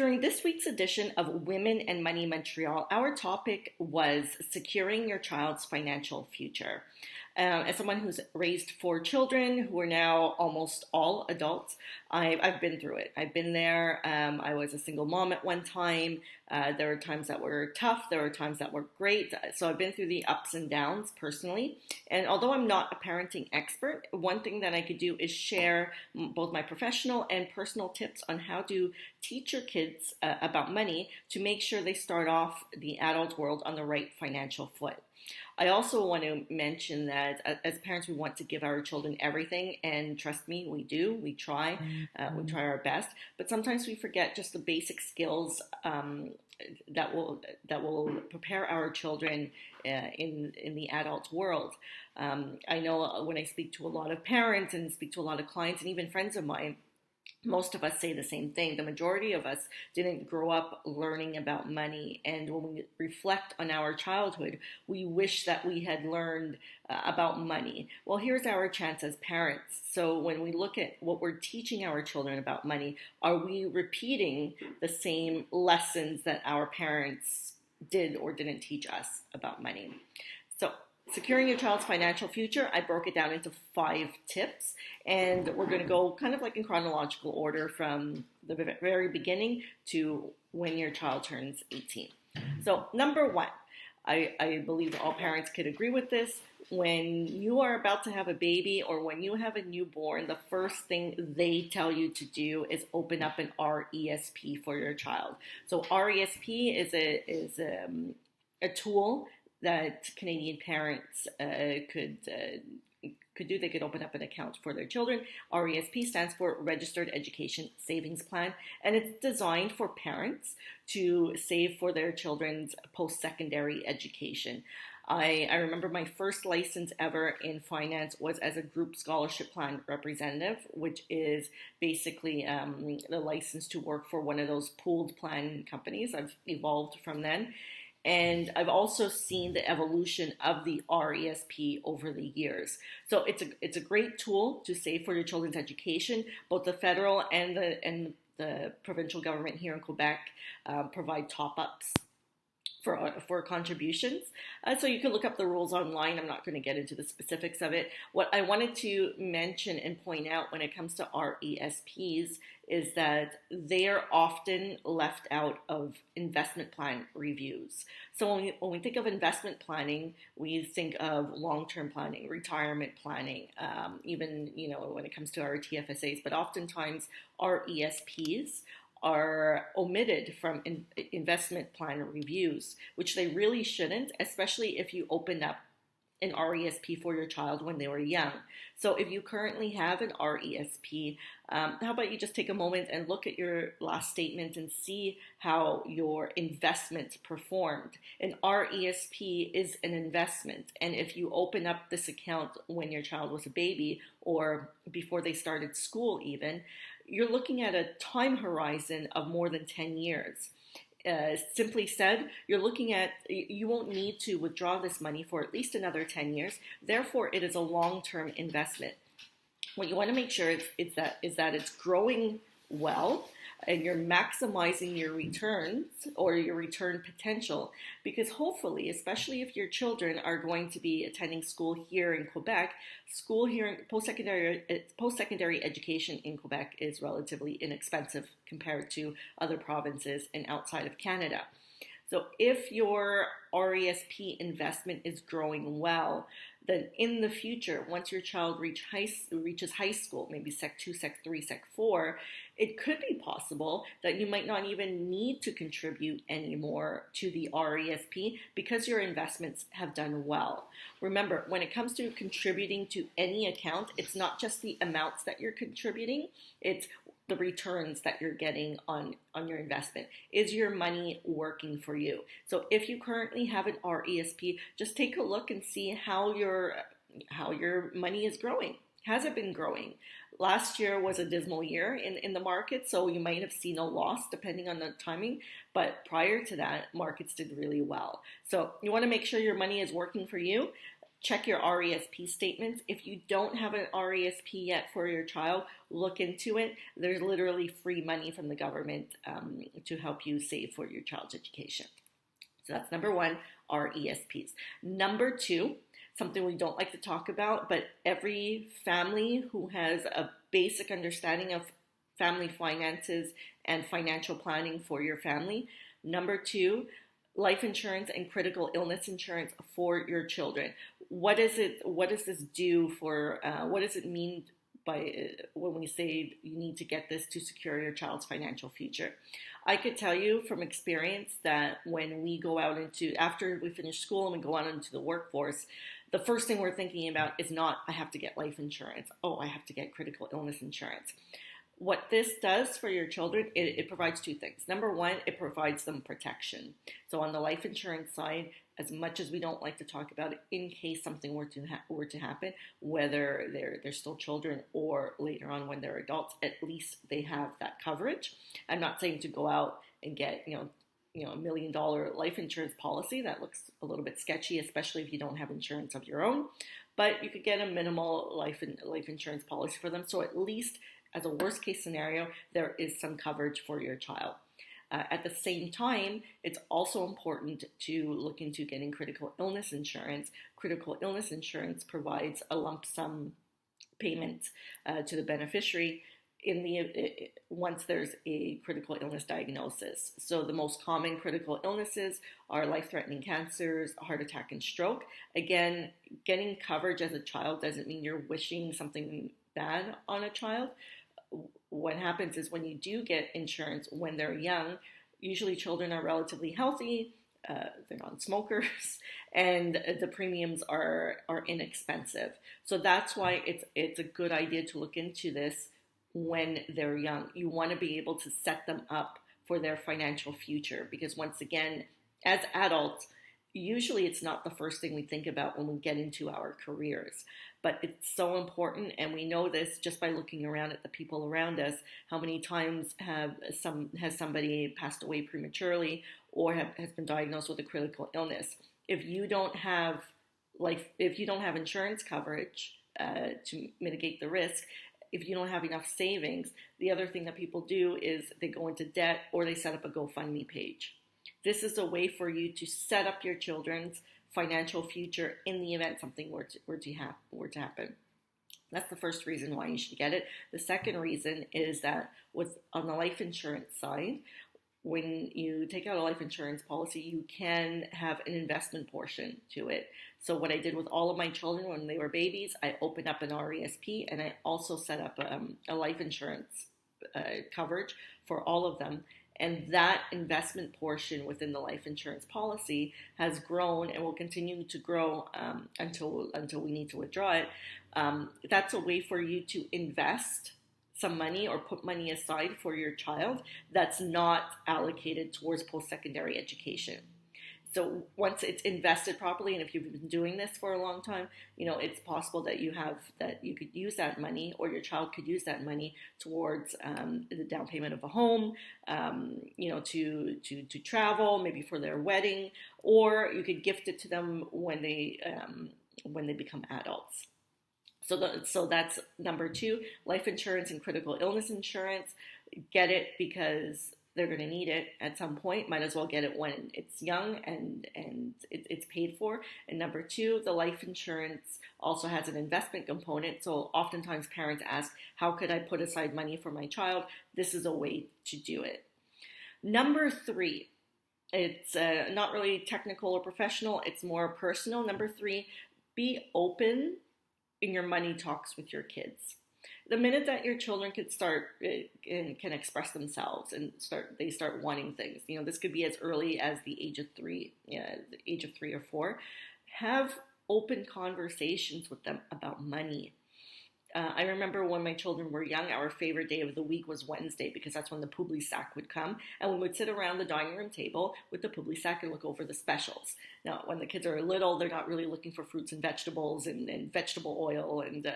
During this week's edition of Women and Money Montreal, our topic was securing your child's financial future. As someone who's raised four children who are now almost all adults, I've been through it. I've been there. I was a single mom at one time. There were times that were tough. There were times that were great. So I've been through the ups and downs personally. And although I'm not a parenting expert, one thing that I could do is share both my professional and personal tips on how to teach your kids about money to make sure they start off the adult world on the right financial foot. I also want to mention that as parents, we want to give our children everything, and trust me, we do. We try our best, but sometimes we forget just the basic skills that will prepare our children in the adult world. I know when I speak to a lot of parents and speak to a lot of clients and even friends of mine, most of us say the same thing. The majority of us didn't grow up learning about money. And when we reflect on our childhood, we wish that we had learned about money. Well, here's our chance as parents. So when we look at what we're teaching our children about money, are we repeating the same lessons that our parents did or didn't teach us about money? So securing your child's financial future, I broke it down into 5 tips, and we're going to go kind of like in chronological order from the very beginning to when your child turns 18. So number 1, I believe all parents could agree with this. When you are about to have a baby or when you have a newborn, the first thing they tell you to do is open up an RESP for your child. So RESP is a tool that Canadian parents could do. They could open up an account for their children. RESP stands for Registered Education Savings Plan, and it's designed for parents to save for their children's post-secondary education. I remember my first license ever in finance was as a group scholarship plan representative, which is basically the license to work for one of those pooled plan companies. I've evolved from then. And I've also seen the evolution of the RESP over the years. So it's a great tool to save for your children's education. Both the federal and the provincial government here in Quebec provide top-ups for contributions. So you can look up the rules online. I'm not going to get into the specifics of it. What I wanted to mention and point out when it comes to RESPs is that they are often left out of investment plan reviews. So when we think of investment planning, we think of long-term planning, retirement planning, even when it comes to our TFSAs, but oftentimes RESPs are omitted from investment plan reviews, which they really shouldn't, especially if you opened up an RESP for your child when they were young. So if you currently have an RESP, how about you just take a moment and look at your last statement and see how your investment performed. An RESP is an investment, and if you open up this account when your child was a baby or before they started school even, you're looking at a time horizon of more than 10 years. Simply said, you won't need to withdraw this money for at least another 10 years. Therefore, it is a long-term investment. What you want to make sure is that it's growing well and you're maximizing your returns or your return potential, because hopefully, especially if your children are going to be attending school here in Quebec, post-secondary education in Quebec is relatively inexpensive compared to other provinces and outside of Canada. So if your RESP investment is growing well, then in the future, once your child reaches high school, maybe Sec 2, Sec 3, Sec 4, it could be possible that you might not even need to contribute anymore to the RESP because your investments have done well. Remember, when it comes to contributing to any account, it's not just the amounts that you're contributing, it's the returns that you're getting on your investment. Is your money working for you? So if you currently have an RESP, just take a look and see how your money is growing. Has it been growing? Last year was a dismal year in the market, so you might have seen a loss depending on the timing, but prior to that, markets did really well. So you want to make sure your money is working for you. Check your RESP statements. If you don't have an RESP yet for your child, look into it. There's literally free money from the government to help you save for your child's education. So that's number one, RESPs. Number two, something we don't like to talk about, but every family who has a basic understanding of family finances and financial planning for your family. Number two, life insurance and critical illness insurance for your children. What is it? What does this do for? What does it mean by when we say you need to get this to secure your child's financial future? I could tell you from experience that when we go out into after we finish school and we go out into the workforce, the first thing we're thinking about is not I have to get life insurance. Oh, I have to get critical illness insurance. What this does for your children, it provides two things. Number one, it provides them protection. So on the life insurance side, as much as we don't like to talk about it, in case something were to happen, whether they're still children or later on when they're adults, at least they have that coverage. I'm not saying to go out and get $1 million life insurance policy. That looks a little bit sketchy, especially if you don't have insurance of your own. But you could get a minimal life insurance policy for them. So at least as a worst case scenario, there is some coverage for your child. At the same time, it's also important to look into getting critical illness insurance. Critical illness insurance provides a lump sum payment to the beneficiary once there's a critical illness diagnosis. So the most common critical illnesses are life-threatening cancers, heart attack, and stroke. Again, getting coverage as a child doesn't mean you're wishing something bad on a child. What happens is when you do get insurance when they're young, usually children are relatively healthy, they're non-smokers, and the premiums are inexpensive. So that's why it's a good idea to look into this when they're young. You want to be able to set them up for their financial future, because once again, as adults, usually it's not the first thing we think about when we get into our careers, but it's so important. And we know this just by looking around at the people around us. How many times has somebody passed away prematurely or has been diagnosed with a critical illness? If you don't have insurance coverage to mitigate the risk, if you don't have enough savings, the other thing that people do is they go into debt or they set up a GoFundMe page. This is a way for you to set up your children's financial future in the event something were to happen. That's the first reason why you should get it. The second reason is that on the life insurance side, when you take out a life insurance policy, you can have an investment portion to it. So what I did with all of my children when they were babies, I opened up an RESP and I also set up a life insurance coverage for all of them. And that investment portion within the life insurance policy has grown and will continue to grow until we need to withdraw it. That's a way for you to invest some money or put money aside for your child that's not allocated towards post-secondary education. So once it's invested properly, and if you've been doing this for a long time, it's possible that you could use that money, or your child could use that money towards the down payment of a home, to travel, maybe for their wedding, or you could gift it to them when they become adults. So that's number two, life insurance and critical illness insurance. Get it because they're going to need it at some point. Might as well get it when it's young and it's paid for. And number two, the life insurance also has an investment component. So oftentimes parents ask, how could I put aside money for my child? This is a way to do it. Number three, it's not really technical or professional. It's more personal. Number three, be open in your money talks with your kids. The minute that your children can start and can express themselves and start wanting things, this could be as early as the age of 3 or 4. Have open conversations with them about money. I remember when my children were young, our favorite day of the week was Wednesday, because that's when the Publi Sac would come, and we would sit around the dining room table with the Publi Sac and look over the specials. Now, when the kids are little, they're not really looking for fruits and vegetables and vegetable oil and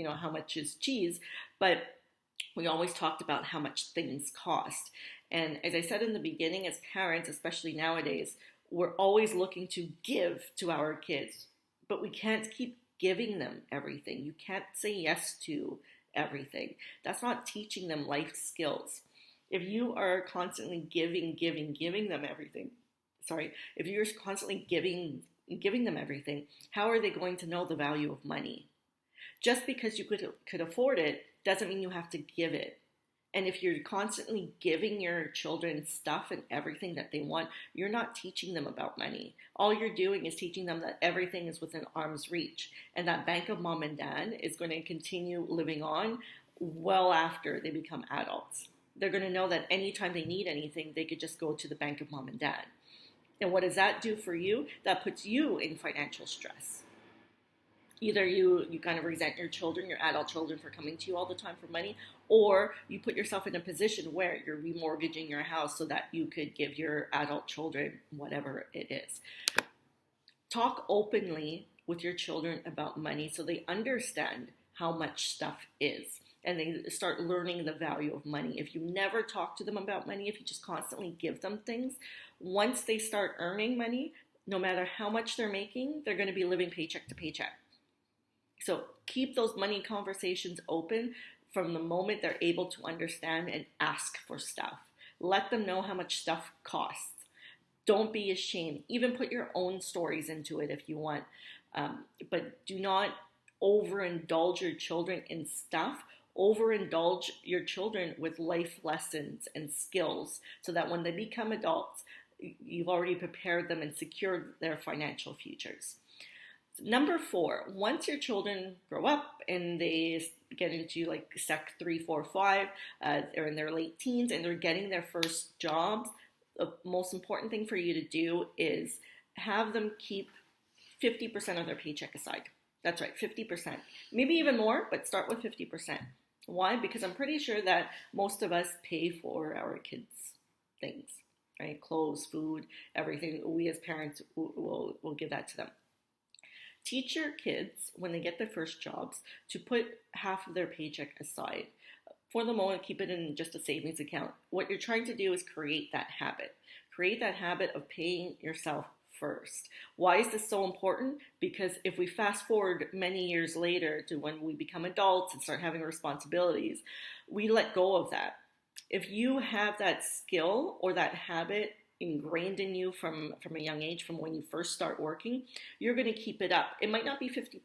how much is cheese, but we always talked about how much things cost. And as I said in the beginning, as parents, especially nowadays, we're always looking to give to our kids. but we can't keep giving them everything. You can't say yes to everything. That's not teaching them life skills. If you are constantly giving them everything, if you're constantly giving them everything, how are they going to know the value of money? Just because you could afford it doesn't mean you have to give it. And if you're constantly giving your children stuff and everything that they want, you're not teaching them about money. All you're doing is teaching them that everything is within arm's reach, and that bank of mom and dad is going to continue living on well after they become adults. They're going to know that anytime they need anything, they could just go to the bank of mom and dad. And what does that do for you? That puts you in financial stress. Either you kind of resent your children, your adult children, for coming to you all the time for money, or you put yourself in a position where you're remortgaging your house so that you could give your adult children whatever it is. Talk openly with your children about money so they understand how much stuff is, and they start learning the value of money. If you never talk to them about money, if you just constantly give them things, once they start earning money, no matter how much they're making, they're going to be living paycheck to paycheck. So keep those money conversations open from the moment they're able to understand and ask for stuff. Let them know how much stuff costs. Don't be ashamed. Even put your own stories into it if you want. But do not overindulge your children in stuff. Overindulge your children with life lessons and skills so that when they become adults, you've already prepared them and secured their financial futures. Number 4, once your children grow up and they get into like Sec 3, 4, 5, they're in their late teens and they're getting their first jobs, the most important thing for you to do is have them keep 50% of their paycheck aside. That's right, 50%. Maybe even more, but start with 50%. Why? Because I'm pretty sure that most of us pay for our kids' things, right? Clothes, food, everything. We as parents will give that to them. Teach your kids, when they get their first jobs, to put half of their paycheck aside. For the moment, keep it in just a savings account. What you're trying to do is create that habit. Create that habit of paying yourself first. Why is this so important? Because if we fast forward many years later to when we become adults and start having responsibilities, we let go of that. If you have that skill or that habit ingrained in you from a young age, from when you first start working, you're going to keep it up. It might not be 50%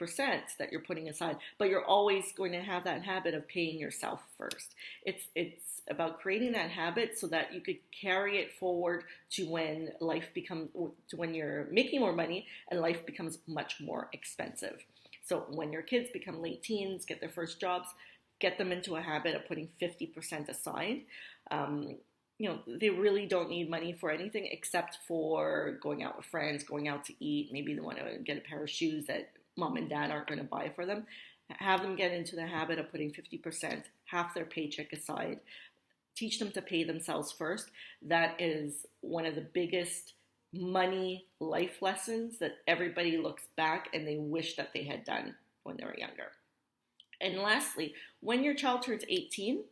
that you're putting aside, but you're always going to have that habit of paying yourself first. It's about creating that habit so that you could carry it forward to when when you're making more money and life becomes much more expensive. So when your kids become late teens, get their first jobs, get them into a habit of putting 50% aside. They really don't need money for anything except for going out with friends, going out to eat. Maybe they want to get a pair of shoes that mom and dad aren't going to buy for them. Have them get into the habit of putting 50%, half their paycheck aside. Teach them to pay themselves first. That is one of the biggest money life lessons that everybody looks back and they wish that they had done when they were younger. And lastly, when your child turns 18,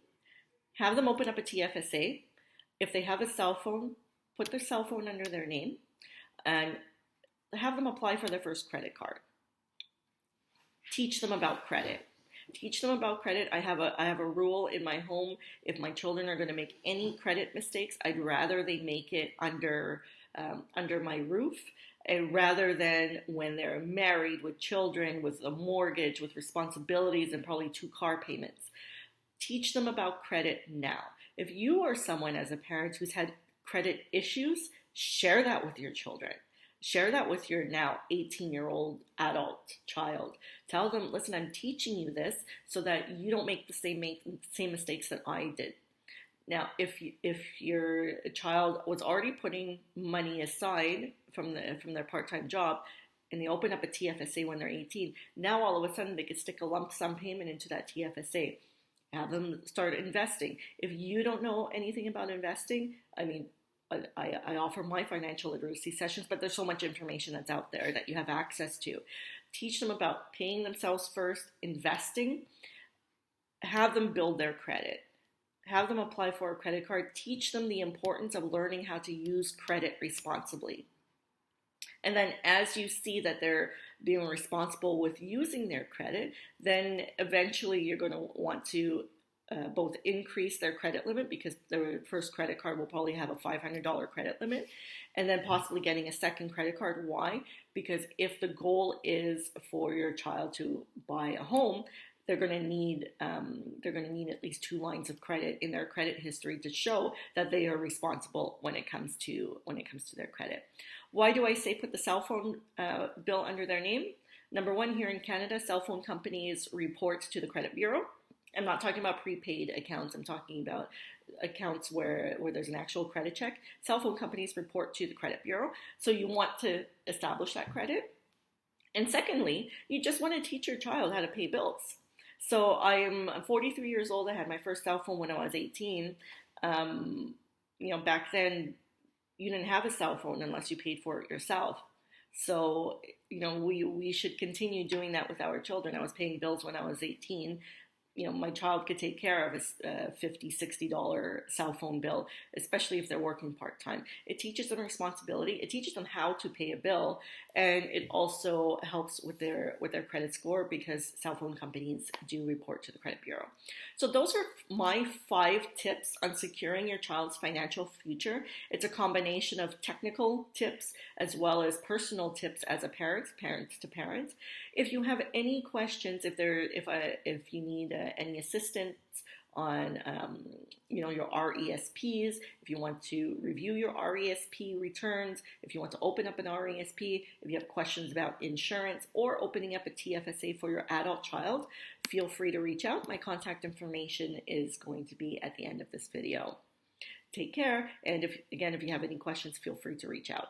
have them open up a TFSA. If they have a cell phone, put their cell phone under their name and have them apply for their first credit card. Teach them about credit. I have a rule in my home. If my children are going to make any credit mistakes, I'd rather they make it under my roof, rather than when they're married with children, with a mortgage, with responsibilities, and probably 2 car payments. Teach them about credit now. If you are someone as a parent who's had credit issues, share that with your children. Share that with your now 18-year-old adult child. Tell them, listen, I'm teaching you this so that you don't make the same mistakes that I did. Now, if your child was already putting money aside from their part-time job and they open up a TFSA when they're 18, now all of a sudden they could stick a lump sum payment into that TFSA. Have them start investing. If you don't know anything about investing, I offer my financial literacy sessions, but there's so much information that's out there that you have access to. Teach them about paying themselves first, investing. Have them build their credit. Have them apply for a credit card. Teach them the importance of learning how to use credit responsibly. And then as you see that being responsible with using their credit, then eventually you're going to want to both increase their credit limit, because their first credit card will probably have a $500 credit limit, and then possibly getting a second credit card. Why? Because if the goal is for your child to buy a home, they're going to need at least 2 lines of credit in their credit history to show that they are responsible when it comes to their credit. Why do I say put the cell phone bill under their name? Number one, here in Canada, cell phone companies report to the credit bureau. I'm not talking about prepaid accounts. I'm talking about accounts where there's an actual credit check. Cell phone companies report to the credit bureau. So you want to establish that credit. And secondly, you just want to teach your child how to pay bills. So I'm 43 years old. I had my first cell phone when I was 18. Back then, you didn't have a cell phone unless you paid for it yourself. So, we should continue doing that with our children. I was paying bills when I was 18. My child could take care of a $50, $60 cell phone bill, especially if they're working part-time. It teaches them responsibility. It teaches them how to pay a bill. And it also helps with their credit score, because cell phone companies do report to the credit bureau. So those are my 5 tips on securing your child's financial future. It's a combination of technical tips as well as personal tips as a parent to parent. If you have any questions, if you need any assistance on your RESPs, if you want to review your RESP returns, if you want to open up an RESP, if you have questions about insurance or opening up a TFSA for your adult child, feel free to reach out. My contact information is going to be at the end of this video. Take care, and if you have any questions, feel free to reach out.